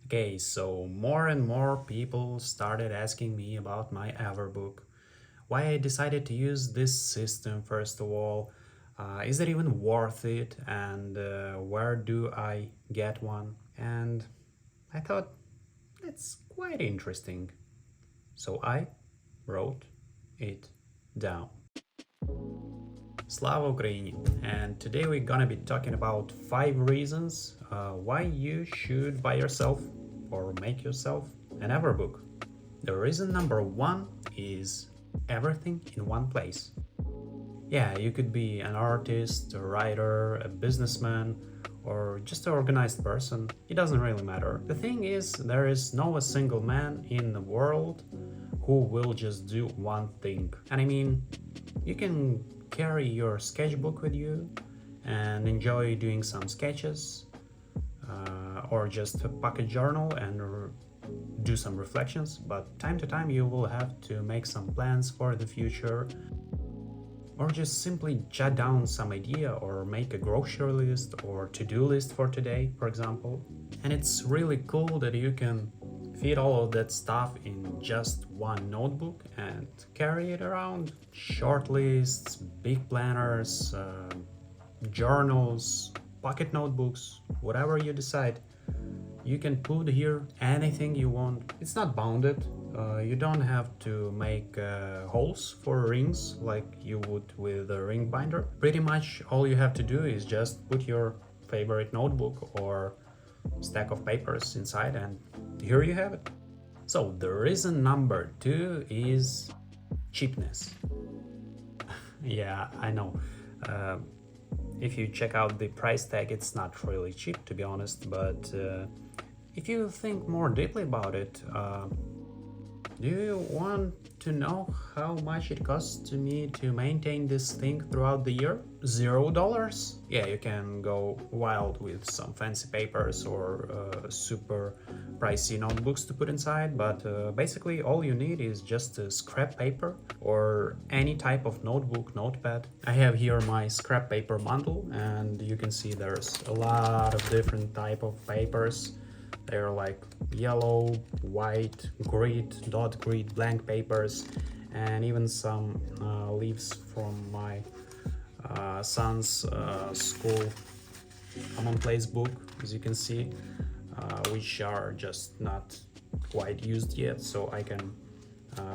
Okay, so more and more people started asking me about my Everbook, why I decided to use this system first of all, is it even worth it, and where do I get one? And I thought it's quite interesting, so I wrote it down. Slava Ukraini, and today we're gonna be talking about 5 reasons why you should buy yourself or make yourself an Everbook. The reason number one is everything in one place. Yeah, you could be an artist, a writer, a businessman, or just an organized person. It doesn't really matter. The thing is, there is no a single man in the world who will just do one thing. And I mean, you can carry your sketchbook with you and enjoy doing some sketches, or just a pocket journal and do some reflections, but time to time you will have to make some plans for the future, or just simply jot down some idea or make a grocery list or to-do list for today, for example. And it's really cool that you can fit all of that stuff in just one notebook and carry it around. Short lists, big planners, journals, pocket notebooks, whatever you decide. You can put here anything you want. It's not bounded. You don't have to make holes for rings like you would with a ring binder. Pretty much all you have to do is just put your favorite notebook or stack of papers inside, and here you have it. So the reason number two is cheapness. Yeah, I know. If you check out the price tag, it's not really cheap, to be honest, but if you think more deeply about it, do you want to know how much it costs to me to maintain this thing throughout the year? $0? Yeah, you can go wild with some fancy papers or super pricey notebooks to put inside, but basically all you need is just a scrap paper or any type of notebook, notepad. I have here my scrap paper bundle, and you can see there's a lot of different type of papers. They're like yellow, white, grid, dot grid, blank papers, and even some leaves from my son's school commonplace book, as you can see, which are just not quite used yet, so I can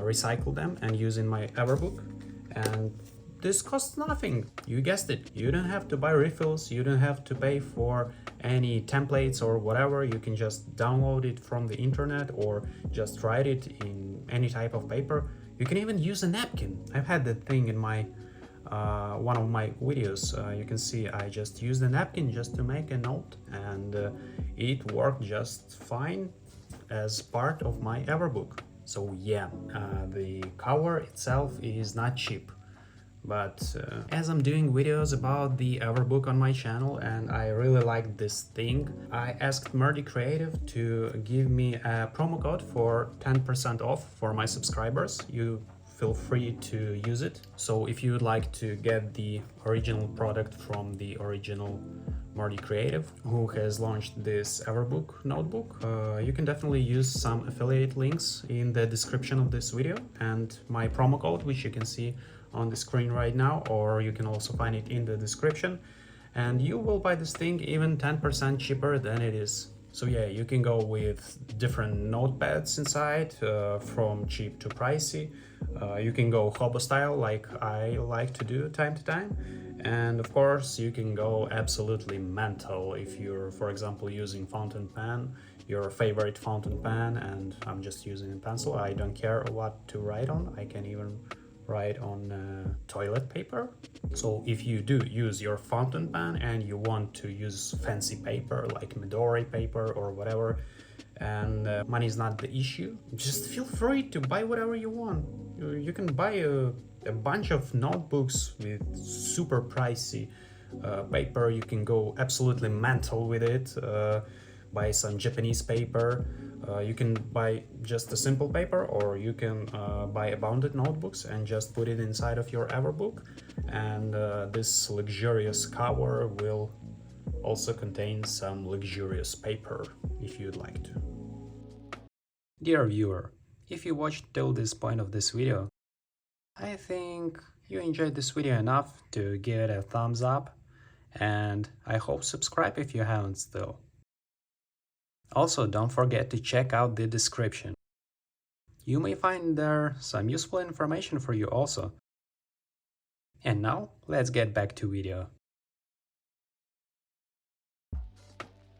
recycle them and use in my Everbook. And this costs nothing. You guessed it. You don't have to buy refills. You don't have to pay for any templates or whatever. You can just download it from the internet or just write it in any type of paper. You can even use a napkin. I've had that thing in my one of my videos. You can see I just used a napkin just to make a note, and it worked just fine as part of my Everbook. So yeah, the cover itself is not cheap. But as I'm doing videos about the Everbook on my channel and I really like this thing, I asked Murdy Creative to give me a promo code for 10% off for my subscribers. You feel free to use it. So if you would like to get the original product from the original Murdy Creative, who has launched this Everbook notebook, you can definitely use some affiliate links in the description of this video and my promo code, which you can see on the screen right now, or you can also find it in the description, and you will buy this thing even 10% cheaper than it is. So yeah, you can go with different notepads inside, from cheap to pricey. You can go hobo style like I like to do time to time, and of course you can go absolutely mental if you're, for example, using fountain pen, your favorite fountain pen, and I'm just using a pencil. I don't care what to write on. I can even write on toilet paper. So if you do use your fountain pen and you want to use fancy paper like Midori paper or whatever, and money is not the issue, just feel free to buy whatever you want. You can buy a bunch of notebooks with super pricey paper. You can go absolutely mental with it. Buy some Japanese paper. You can buy just a simple paper, or you can buy a bounded notebooks and just put it inside of your Everbook, and this luxurious cover will also contain some luxurious paper if you'd like to. Dear viewer, if you watched till this point of this video, I think you enjoyed this video enough to give it a thumbs up, and I hope subscribe if you haven't still. Also, don't forget to check out the description. You may find there some useful information for you also. And now, let's get back to video.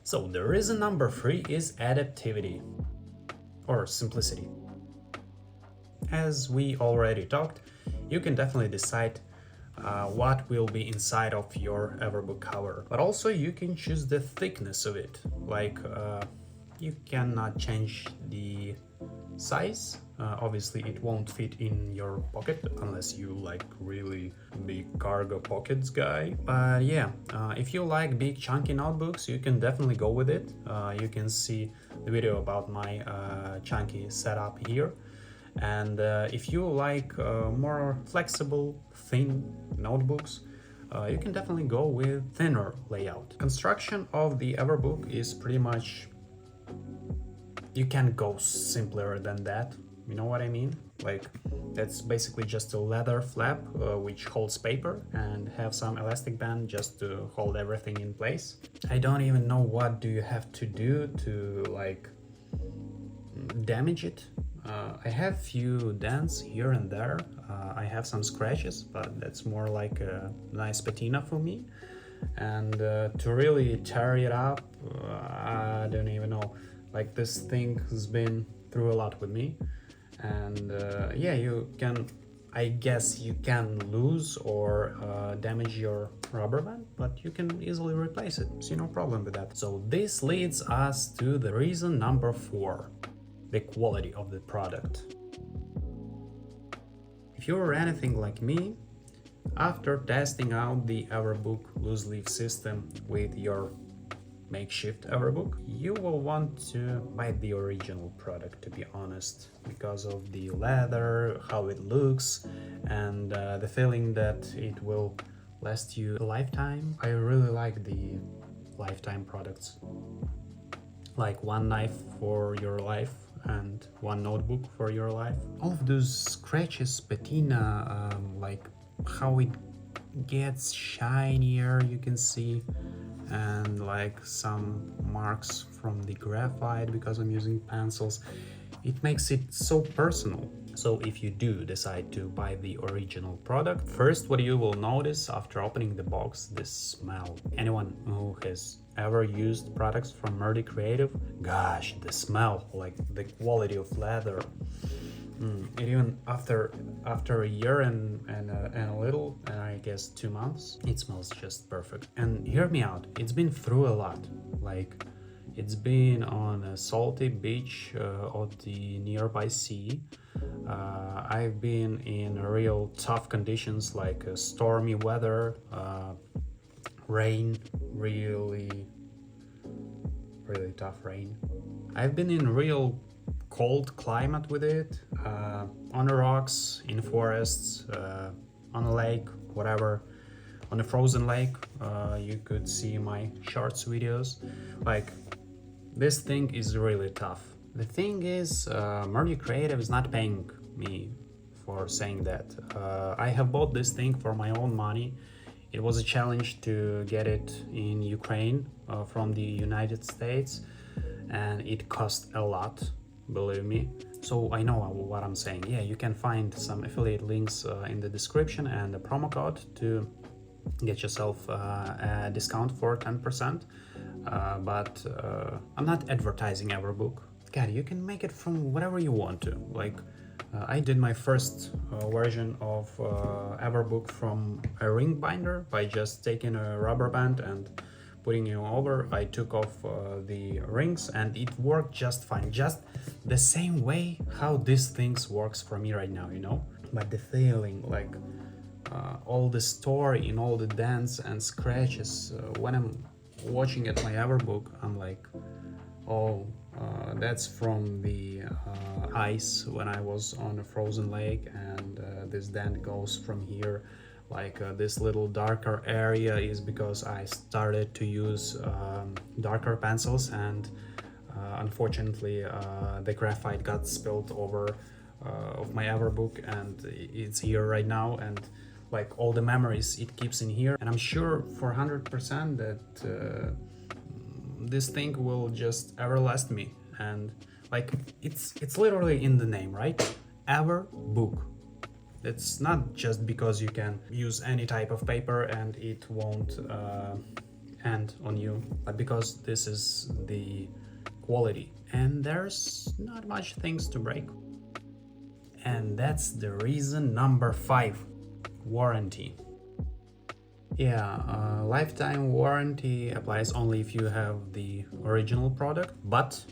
So the reason number 3 is adaptivity, or simplicity. As we already talked, you can definitely decide what will be inside of your Everbook cover, but also you can choose the thickness of it. Like you cannot change the size. Obviously it won't fit in your pocket unless you like really big cargo pockets guy, but yeah, if you like big chunky notebooks, you can definitely go with it. You can see the video about my chunky setup here. And if you like more flexible, thin notebooks, you can definitely go with thinner layout. Construction of the Everbook is pretty much, you can't go simpler than that, you know what I mean? Like, that's basically just a leather flap which holds paper and have some elastic band just to hold everything in place. I don't even know what do you have to do to like damage it. I have few dents here and there. I have some scratches, but that's more like a nice patina for me. And to really tear it up, I don't even know. Like, this thing has been through a lot with me. And yeah, you can, I guess you can lose or damage your rubber band, but you can easily replace it. See, no problem with that. So this leads us to the reason number 4. The quality of the product. If you're anything like me, after testing out the Everbook loose leaf system with your makeshift Everbook, you will want to buy the original product, to be honest, because of the leather, how it looks, and the feeling that it will last you a lifetime. I really like the lifetime products, like one knife for your life and one notebook for your life. All of those scratches, patina, like how it gets shinier, you can see, and like some marks from the graphite because I'm using pencils. It makes it so personal. So if you do decide to buy the original product, first what you will notice after opening the box, this smell. Anyone who has ever used products from Murdy Creative, gosh, the smell, like the quality of leather. And even after a year and a little, and I guess 2 months, it smells just perfect. And hear me out, it's been through a lot. Like, it's been on a salty beach of the nearby sea. I've been in real tough conditions like stormy weather, rain, really tough rain. I've been in real cold climate with it, on the rocks, in forests, on a lake, whatever, on a frozen lake. You could see my shorts videos. Like, this thing is really tough. The thing is, Murdy Creative is not paying me for saying that. I have bought this thing for my own money. It was a challenge to get it in Ukraine from the United States, and it cost a lot, believe me. So I know what I'm saying. Yeah, you can find some affiliate links in the description and a promo code to get yourself a discount for 10%. But I'm not advertising Everbook. God, you can make it from whatever you want to. Like, I did my first version of Everbook from a ring binder by just taking a rubber band and putting it over. I took off the rings and it worked just fine. Just the same way how this things works for me right now, you know? But the feeling, like all the story in all the dents and scratches, when I'm watching at my Everbook, I'm like, oh, that's from the ice when I was on a frozen lake, and this dent goes from here. Like this little darker area is because I started to use darker pencils, and Unfortunately, the graphite got spilled over of my Everbook, and it's here right now, and like all the memories it keeps in here, and I'm sure for 100% that this thing will just everlast me. And like it's literally in the name, right? Everbook. It's not just because you can use any type of paper and it won't end on you, but because this is the quality and there's not much things to break. And that's the reason number 5, warranty. Yeah, lifetime warranty applies only if you have the original product, but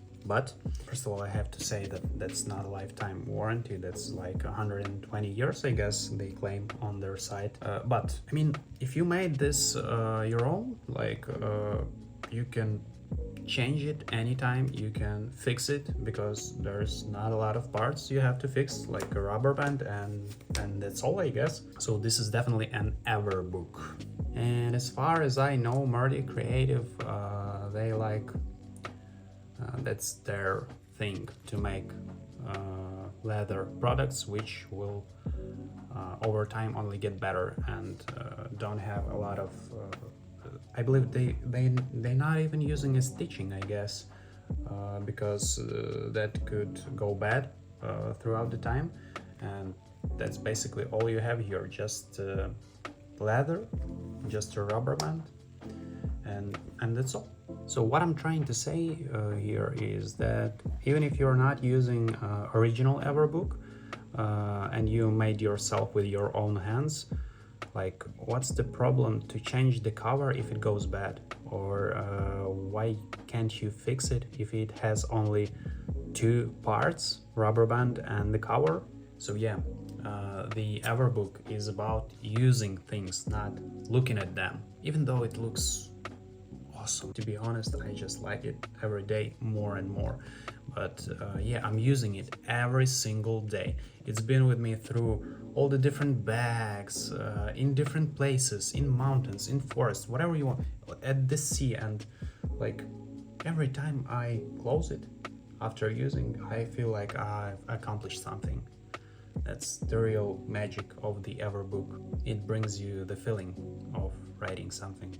first of all, I have to say that that's not a lifetime warranty. That's like 120 years, I guess they claim on their site. But I mean, if you made this your own, like you can change it anytime, you can fix it, because there's not a lot of parts you have to fix, like a rubber band, and that's all, I guess. So this is definitely an Everbook. And as far as I know, Murdy Creative, they like that's their thing, to make leather products which will over time only get better and don't have a lot of I believe they're not even using a stitching, I guess, because that could go bad throughout the time. And that's basically all you have here, just leather, just a rubber band, and that's all. So what I'm trying to say here is that even if you're not using original Everbook and you made yourself with your own hands, like, what's the problem to change the cover if it goes bad? Or why can't you fix it if it has only 2 parts, rubber band and the cover? So yeah, the Everbook is about using things, not looking at them, even though it looks awesome. To be honest, I just like it every day more and more. But yeah, I'm using it every single day. It's been with me through all the different bags, in different places, in mountains, in forests, whatever you want, at the sea. And like every time I close it after using, I feel like I've accomplished something. That's the real magic of the Everbook. It brings you the feeling of writing something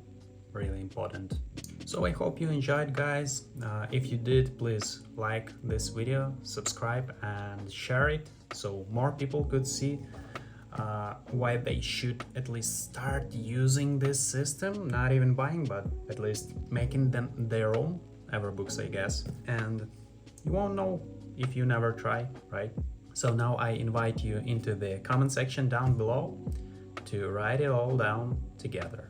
really important. So I hope you enjoyed, guys. If you did, please like this video, subscribe and share it so more people could see why they should at least start using this system, not even buying, but at least making them their own Everbooks, I guess. And you won't know if you never try, right? So now I invite you into the comment section down below to write it all down together.